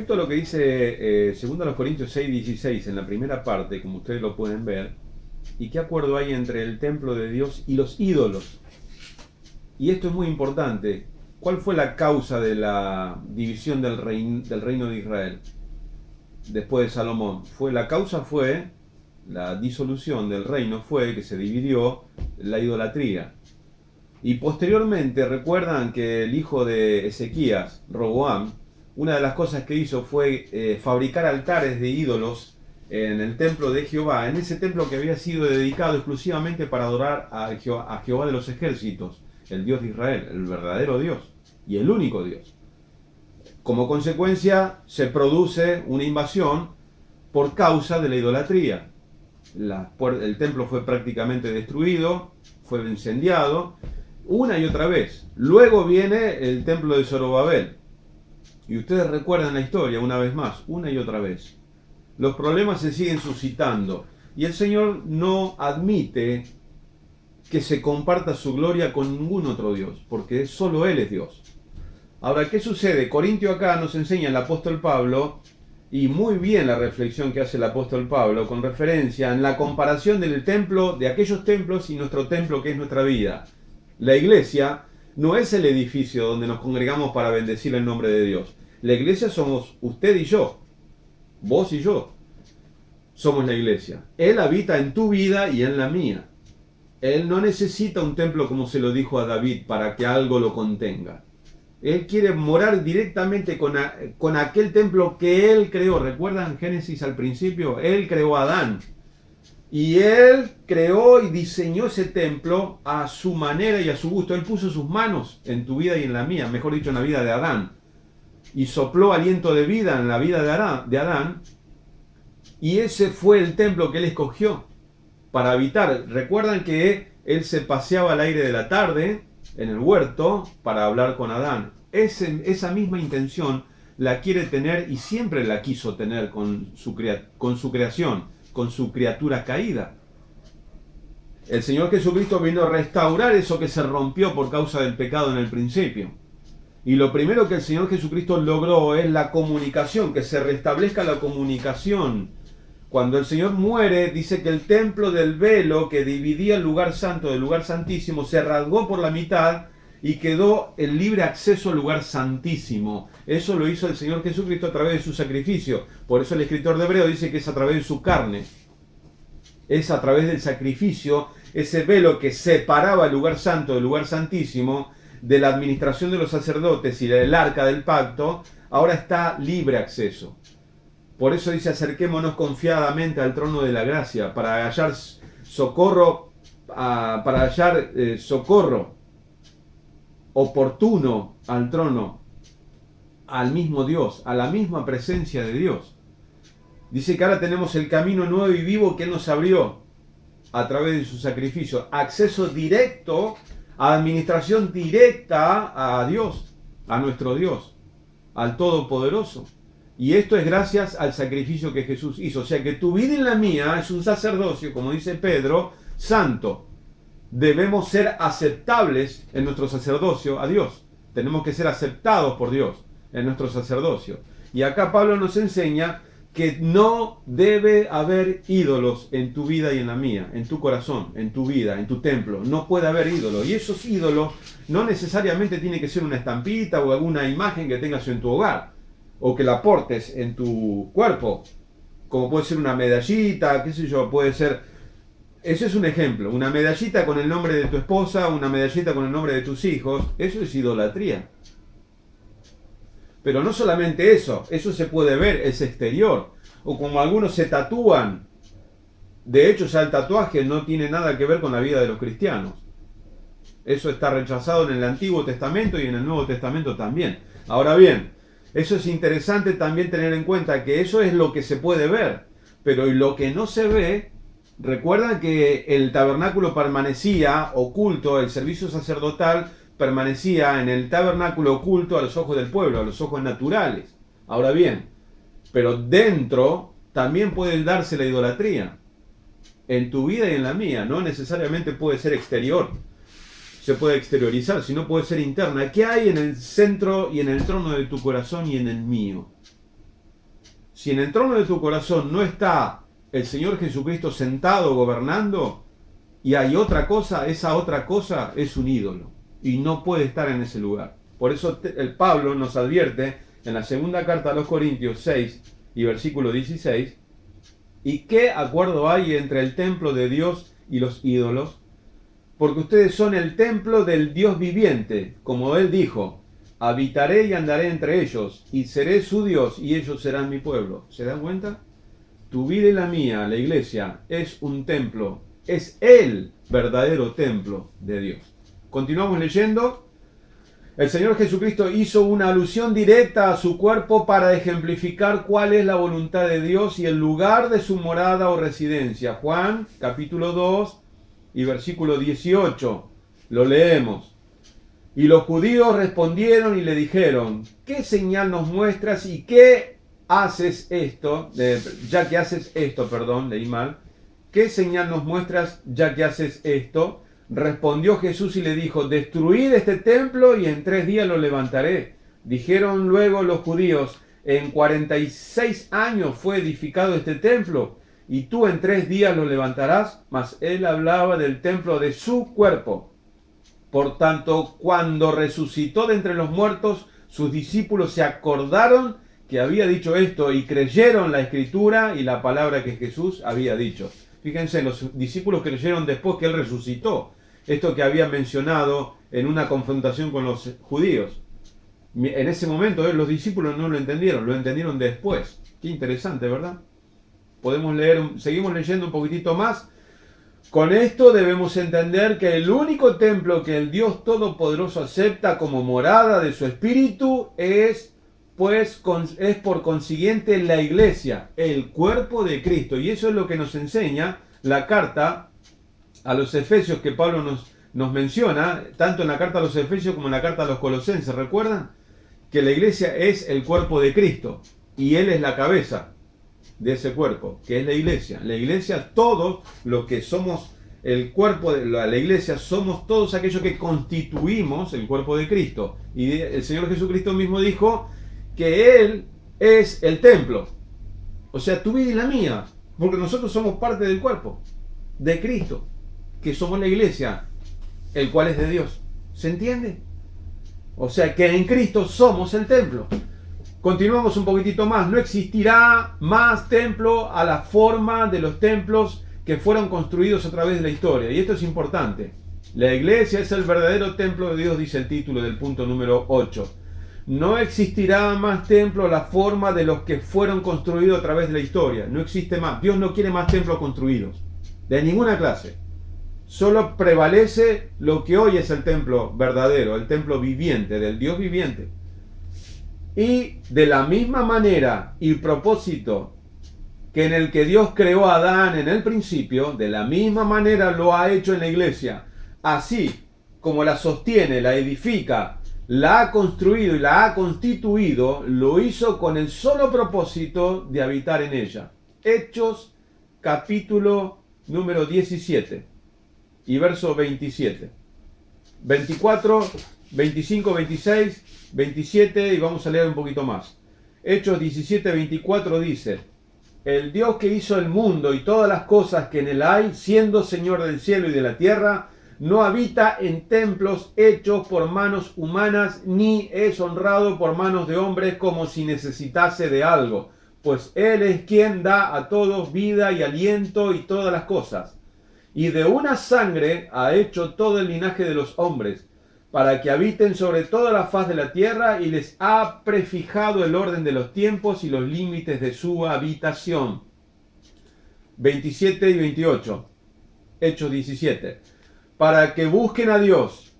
respecto a lo que dice 2 Corintios 6:16 en la primera parte, como ustedes lo pueden ver, ¿y qué acuerdo hay entre el templo de Dios y los ídolos? Y esto es muy importante. ¿Cuál fue la causa de la división del reino de Israel después de Salomón? La causa fue la disolución del reino, fue que se dividió la idolatría. Y posteriormente recuerdan que el hijo de Ezequías, Roboam, una de las cosas que hizo fue fabricar altares de ídolos en el templo de Jehová, en ese templo que había sido dedicado exclusivamente para adorar a Jehová de los ejércitos, el Dios de Israel, el verdadero Dios y el único Dios. Como consecuencia se produce una invasión por causa de la idolatría. El templo fue prácticamente destruido, fue incendiado, una y otra vez. Luego viene el templo de Zorobabel. Y ustedes recuerdan la historia una vez más, una y otra vez. Los problemas se siguen suscitando. Y el Señor no admite que se comparta su gloria con ningún otro Dios, porque solo Él es Dios. Ahora, ¿qué sucede? Corintio acá nos enseña el apóstol Pablo, y muy bien la reflexión que hace el apóstol Pablo, con referencia en la comparación del templo, de aquellos templos y nuestro templo que es nuestra vida. La iglesia no es el edificio donde nos congregamos para bendecir el nombre de Dios. La iglesia somos usted y yo, vos y yo. Somos la iglesia. Él habita en tu vida y en la mía. Él no necesita un templo como se lo dijo a David para que algo lo contenga. Él quiere morar directamente con aquel templo que Él creó. ¿Recuerdan Génesis al principio? Él creó a Adán. Y Él creó y diseñó ese templo a su manera y a su gusto. Él puso sus manos en tu vida y en la mía, mejor dicho, en la vida de Adán. Y sopló aliento de vida en la vida de Adán. Y ese fue el templo que Él escogió para habitar. Recuerdan que Él se paseaba al aire de la tarde en el huerto para hablar con Adán. Esa misma intención la quiere tener y siempre la quiso tener con su creación, con su criatura caída. El Señor Jesucristo vino a restaurar eso que se rompió por causa del pecado en el principio. Y lo primero que el Señor Jesucristo logró es la comunicación, que se restablezca la comunicación. Cuando el Señor muere, dice que el templo del velo que dividía el lugar santo del lugar santísimo se rasgó por la mitad y quedó el libre acceso al lugar santísimo. Eso lo hizo el Señor Jesucristo a través de su sacrificio. Por eso el escritor de Hebreo dice que es a través de su carne. Es a través del sacrificio, ese velo que separaba el lugar santo del lugar santísimo, de la administración de los sacerdotes y del arca del pacto, ahora está libre acceso. Por eso dice, acerquémonos confiadamente al trono de la gracia, para hallar socorro, socorro oportuno al trono, al mismo Dios, a la misma presencia de Dios. Dice que ahora tenemos el camino nuevo y vivo que Él nos abrió a través de su sacrificio, acceso directo, administración directa a Dios, a nuestro Dios, al Todopoderoso. Y esto es gracias al sacrificio que Jesús hizo. O sea que tu vida y la mía es un sacerdocio, como dice Pedro, santo. Debemos ser aceptables en nuestro sacerdocio a Dios. Tenemos que ser aceptados por Dios en nuestro sacerdocio. Y acá Pablo nos enseña que no debe haber ídolos en tu vida y en la mía, en tu corazón, en tu vida, en tu templo. No puede haber ídolos. Y esos ídolos no necesariamente tiene que ser una estampita o alguna imagen que tengas en tu hogar o que la portes en tu cuerpo, como puede ser una medallita, qué sé yo, puede ser. Ese es un ejemplo, una medallita con el nombre de tu esposa, una medallita con el nombre de tus hijos. Eso es idolatría. Pero no solamente eso se puede ver, es exterior. O como algunos se tatúan. De hecho, ya el tatuaje no tiene nada que ver con la vida de los cristianos. Eso está rechazado en el Antiguo Testamento y en el Nuevo Testamento también. Ahora bien, eso es interesante también tener en cuenta que eso es lo que se puede ver. Pero lo que no se ve, recuerdan que el tabernáculo permanecía oculto, el servicio sacerdotal permanecía en el tabernáculo oculto a los ojos del pueblo, a los ojos naturales. Ahora bien, pero dentro también puede darse la idolatría. En tu vida y en la mía, no necesariamente puede ser exterior. Se puede exteriorizar, sino puede ser interna. ¿Qué hay en el centro y en el trono de tu corazón y en el mío? si en el trono de tu corazón no está el Señor Jesucristo sentado gobernando y hay otra cosa, esa otra cosa es un ídolo y no puede estar en ese lugar. Por eso el Pablo nos advierte en la segunda carta a los Corintios 6 y versículo 16, ¿y qué acuerdo hay entre el templo de Dios y los ídolos? Porque ustedes son el templo del Dios viviente, como Él dijo, habitaré y andaré entre ellos, y seré su Dios, y ellos serán mi pueblo. ¿Se dan cuenta? Tu vida y la mía, la iglesia, es un templo, es el verdadero templo de Dios. Continuamos leyendo. El Señor Jesucristo hizo una alusión directa a su cuerpo para ejemplificar cuál es la voluntad de Dios y el lugar de su morada o residencia. Juan, capítulo 2 y versículo 18. Lo leemos. Y los judíos respondieron y le dijeron, ¿qué señal nos muestras y qué haces esto? Ya que haces esto, perdón, leí mal. ¿Qué señal nos muestras ya que haces esto? Respondió Jesús y le dijo, destruid este templo y en 3 días lo levantaré. Dijeron luego los judíos, en 46 años fue edificado este templo, y tú en 3 días lo levantarás. Mas él hablaba del templo de su cuerpo. Por tanto, cuando resucitó de entre los muertos, sus discípulos se acordaron que había dicho esto y creyeron la escritura y la palabra que Jesús había dicho. Fíjense, los discípulos creyeron después que él resucitó. Esto que había mencionado en una confrontación con los judíos. En ese momento los discípulos no lo entendieron después. Qué interesante, ¿verdad? Podemos leer, seguimos leyendo un poquitito más. Con esto debemos entender que el único templo que el Dios Todopoderoso acepta como morada de su Espíritu es por consiguiente la iglesia, el cuerpo de Cristo. Y eso es lo que nos enseña la carta a los Efesios que Pablo nos menciona, tanto en la carta a los Efesios como en la carta a los Colosenses. ¿Recuerdan? Que la iglesia es el cuerpo de Cristo y Él es la cabeza de ese cuerpo, que es la iglesia. La iglesia, todos los que somos el cuerpo de la iglesia, somos todos aquellos que constituimos el cuerpo de Cristo. Y el Señor Jesucristo mismo dijo que Él es el templo. O sea, tu vida y la mía, porque nosotros somos parte del cuerpo de Cristo, que somos la iglesia, el cual es de Dios. ¿Se entiende? O sea que en Cristo somos el templo. Continuamos un poquitito más. No existirá más templo a la forma de los templos que fueron construidos a través de la historia. Y esto es importante. La iglesia es el verdadero templo de Dios, dice el título del punto número 8. No existirá más templo a la forma de los que fueron construidos a través de la historia. No existe más. Dios no quiere más templos construidos. De ninguna clase. Solo prevalece lo que hoy es el templo verdadero, el templo viviente, del Dios viviente. Y de la misma manera y propósito que en el que Dios creó a Adán en el principio, de la misma manera lo ha hecho en la iglesia. Así como la sostiene, la edifica, la ha construido y la ha constituido, lo hizo con el solo propósito de habitar en ella. Hechos capítulo número 17 y verso 27. 24, 25, 26, 27 y vamos a leer un poquito más. Hechos 17, 24 dice: el Dios que hizo el mundo y todas las cosas que en él hay, siendo Señor del cielo y de la tierra, no habita en templos hechos por manos humanas, ni es honrado por manos de hombres como si necesitase de algo, pues Él es quien da a todos vida y aliento y todas las cosas. Y de una sangre ha hecho todo el linaje de los hombres, para que habiten sobre toda la faz de la tierra, y les ha prefijado el orden de los tiempos y los límites de su habitación. 27 y 28. Hechos 17. Para que busquen a Dios,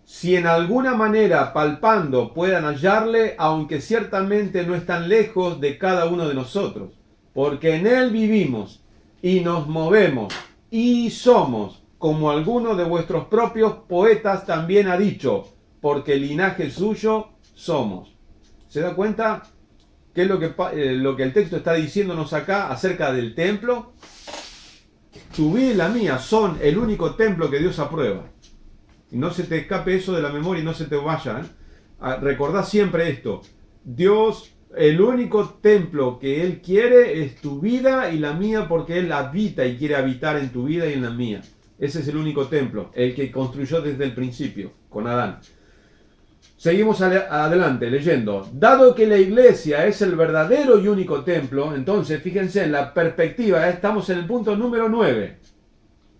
si en alguna manera palpando puedan hallarle, aunque ciertamente no están lejos de cada uno de nosotros, porque en Él vivimos y nos movemos y somos, como alguno de vuestros propios poetas también ha dicho, porque linaje suyo somos. ¿Se da cuenta qué es lo que el texto está diciéndonos acá acerca del templo? Tu vida y la mía son el único templo que Dios aprueba. Y no se te escape eso de la memoria y no se te vaya. Recordá siempre esto. Dios El único templo que Él quiere es tu vida y la mía, porque Él habita y quiere habitar en tu vida y en la mía. Ese es el único templo, el que construyó desde el principio, con Adán. Seguimos adelante leyendo. Dado que la iglesia es el verdadero y único templo, entonces fíjense en la perspectiva, estamos en el punto número 9.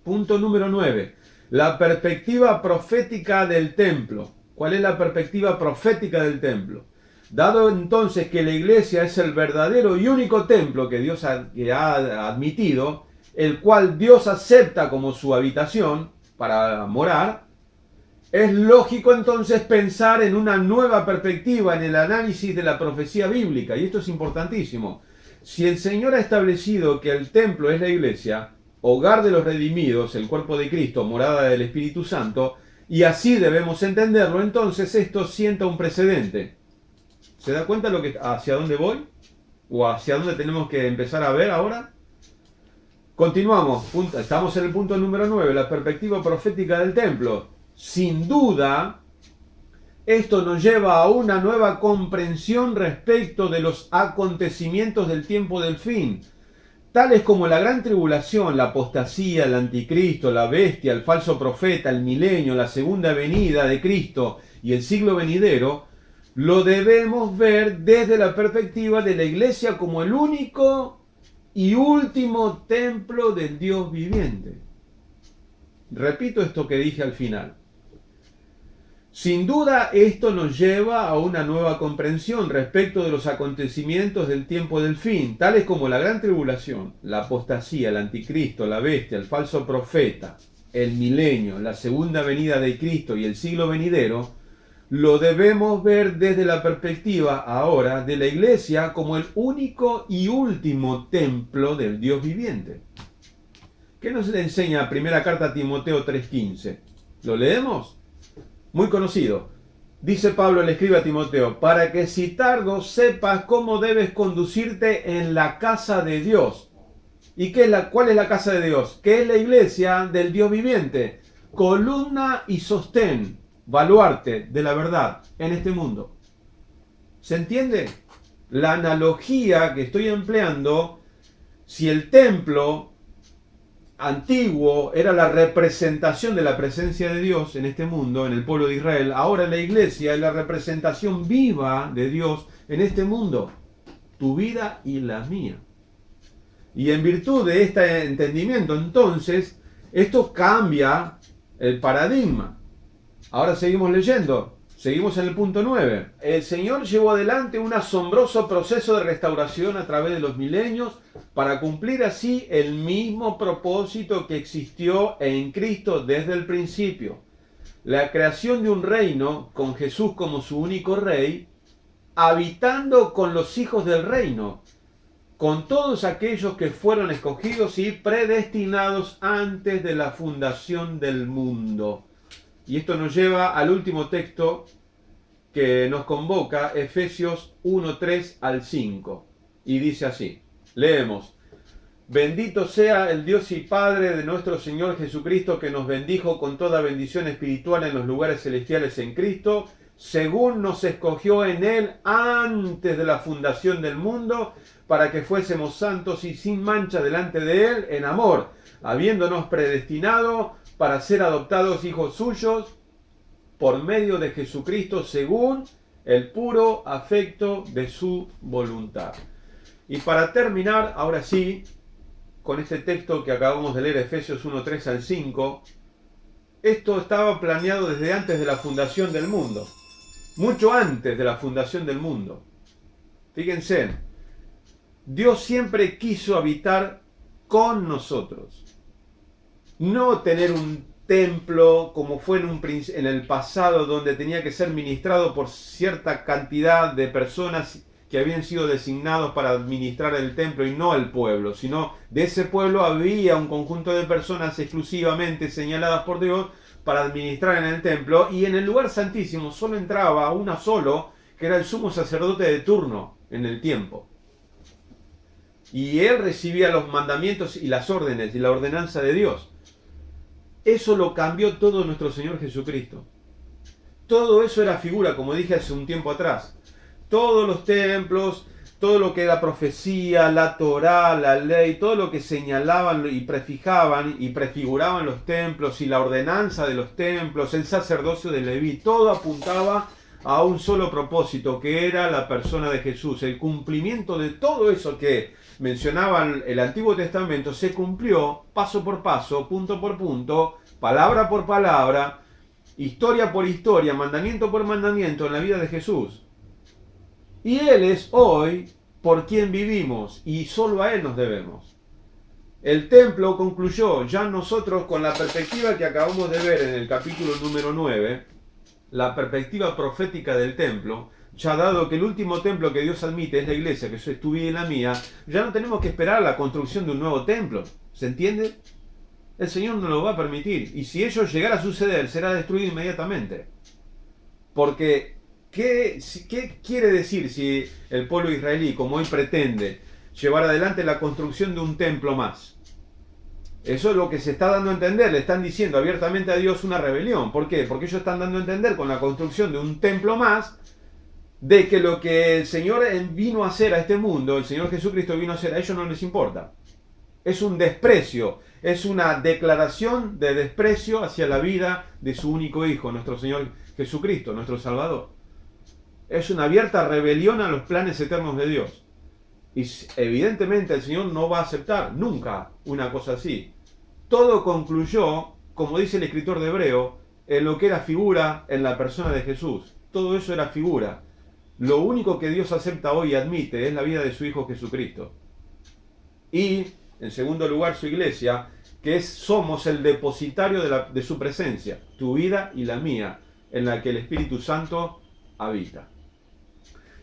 Punto número 9. La perspectiva profética del templo. ¿Cuál es la perspectiva profética del templo? Dado entonces que la iglesia es el verdadero y único templo que Dios ha admitido, el cual Dios acepta como su habitación para morar, es lógico entonces pensar en una nueva perspectiva en el análisis de la profecía bíblica, y esto es importantísimo. Si el Señor ha establecido que el templo es la iglesia, hogar de los redimidos, el cuerpo de Cristo, morada del Espíritu Santo, y así debemos entenderlo, entonces esto sienta un precedente. ¿Se da cuenta hacia dónde voy? ¿O hacia dónde tenemos que empezar a ver ahora? Continuamos, estamos en el punto número 9, la perspectiva profética del templo. Sin duda, esto nos lleva a una nueva comprensión respecto de los acontecimientos del tiempo del fin, tales como la gran tribulación, la apostasía, el anticristo, la bestia, el falso profeta, el milenio, la segunda venida de Cristo y el siglo venidero. Lo debemos ver desde la perspectiva de la iglesia como el único y último templo del Dios viviente. Repito esto que dije al final. Sin duda, esto nos lleva a una nueva comprensión respecto de los acontecimientos del tiempo del fin, tales como la gran tribulación, la apostasía, el anticristo, la bestia, el falso profeta, el milenio, la segunda venida de Cristo y el siglo venidero. Lo debemos ver desde la perspectiva ahora de la iglesia como el único y último templo del Dios viviente. ¿Qué nos le enseña primera carta a Timoteo 3:15? ¿Lo leemos? Muy conocido. Dice Pablo, le escribe a Timoteo, para que si tardo sepas cómo debes conducirte en la casa de Dios. ¿Y cuál es la casa de Dios? ¿Qué es la iglesia del Dios viviente? Columna y sostén, baluarte de la verdad en este mundo. ¿Se entiende? La analogía que estoy empleando, si el templo antiguo era la representación de la presencia de Dios en este mundo, en el pueblo de Israel, ahora la iglesia es la representación viva de Dios en este mundo, tu vida y la mía. Y en virtud de este entendimiento, entonces, esto cambia el paradigma. Ahora seguimos leyendo. Seguimos en el punto 9. El Señor llevó adelante un asombroso proceso de restauración a través de los milenios para cumplir así el mismo propósito que existió en Cristo desde el principio. La creación de un reino con Jesús como su único rey, habitando con los hijos del reino, con todos aquellos que fueron escogidos y predestinados antes de la fundación del mundo. Y esto nos lleva al último texto que nos convoca, Efesios 1:3 al 5. Y dice así, leemos, bendito sea el Dios y Padre de nuestro Señor Jesucristo, que nos bendijo con toda bendición espiritual en los lugares celestiales en Cristo, según nos escogió en Él antes de la fundación del mundo, para que fuésemos santos y sin mancha delante de Él en amor, habiéndonos predestinado para ser adoptados hijos suyos por medio de Jesucristo según el puro afecto de su voluntad. Y para terminar, ahora sí, con este texto que acabamos de leer, Efesios 1:3 al 5, esto estaba planeado desde antes de la fundación del mundo, mucho antes de la fundación del mundo. Fíjense, Dios siempre quiso habitar con nosotros, no tener un templo como fue en el pasado, donde tenía que ser ministrado por cierta cantidad de personas que habían sido designados para administrar el templo y no el pueblo, sino de ese pueblo había un conjunto de personas exclusivamente señaladas por Dios para administrar en el templo, y en el lugar santísimo solo entraba una solo, que era el sumo sacerdote de turno en el tiempo. Y él recibía los mandamientos y las órdenes y la ordenanza de Dios. Eso lo cambió todo nuestro Señor Jesucristo. Todo eso era figura, como dije hace un tiempo atrás. Todos los templos, todo lo que era profecía, la Torá, la ley, todo lo que señalaban y prefijaban y prefiguraban los templos y la ordenanza de los templos, el sacerdocio de Leví, todo apuntaba a un solo propósito, que era la persona de Jesús. El cumplimiento de todo eso que mencionaban el Antiguo Testamento se cumplió paso por paso, punto por punto, palabra por palabra, historia por historia, mandamiento por mandamiento en la vida de Jesús. Y Él es hoy por quien vivimos y solo a Él nos debemos. El templo concluyó, ya nosotros con la perspectiva que acabamos de ver en el capítulo número 9, la perspectiva profética del templo, ya dado que el último templo que Dios admite es la iglesia, que es tu vida y la mía, ya no tenemos que esperar la construcción de un nuevo templo. ¿Se entiende? El Señor no lo va a permitir. Y si ello llegara a suceder, será destruido inmediatamente. Porque ¿qué quiere decir si el pueblo israelí, como hoy pretende, llevar adelante la construcción de un templo más? Eso es lo que se está dando a entender. Le están diciendo abiertamente a Dios una rebelión. ¿Por qué? Porque ellos están dando a entender con la construcción de un templo más de que lo que el Señor vino a hacer a este mundo, el Señor Jesucristo vino a hacer, a ellos no les importa. Es un desprecio, es una declaración de desprecio hacia la vida de su único Hijo, nuestro Señor Jesucristo, nuestro Salvador. Es una abierta rebelión a los planes eternos de Dios. Y evidentemente el Señor no va a aceptar nunca una cosa así. Todo concluyó, como dice el escritor de Hebreo, en lo que era figura en la persona de Jesús. Todo eso era figura. Lo único que Dios acepta hoy y admite es la vida de su Hijo Jesucristo. Y, en segundo lugar, su iglesia, que somos el depositario de su presencia, tu vida y la mía, en la que el Espíritu Santo habita.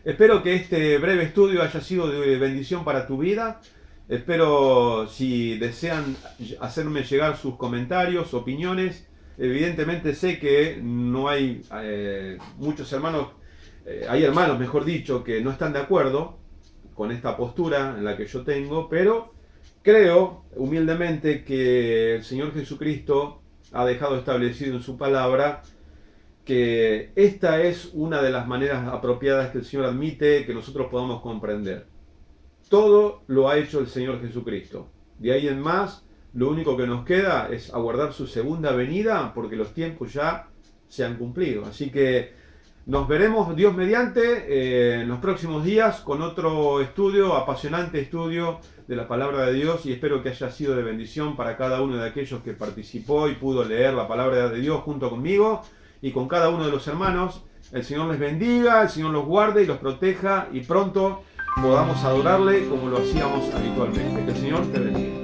Espero que este breve estudio haya sido de bendición para tu vida. Espero, si desean hacerme llegar sus comentarios, opiniones. Evidentemente sé que no hay muchos hermanos, hay hermanos, mejor dicho, que no están de acuerdo con esta postura en la que yo tengo, pero creo humildemente que el Señor Jesucristo ha dejado establecido en su palabra que esta es una de las maneras apropiadas que el Señor admite que nosotros podamos comprender. Todo lo ha hecho el Señor Jesucristo. De ahí en más, lo único que nos queda es aguardar su segunda venida, porque los tiempos ya se han cumplido. Así que nos veremos, Dios mediante, en los próximos días con otro estudio, apasionante estudio de la palabra de Dios, y espero que haya sido de bendición para cada uno de aquellos que participó y pudo leer la palabra de Dios junto conmigo y con cada uno de los hermanos. El Señor les bendiga, el Señor los guarde y los proteja, y pronto podamos adorarle como lo hacíamos habitualmente. Que el Señor te bendiga.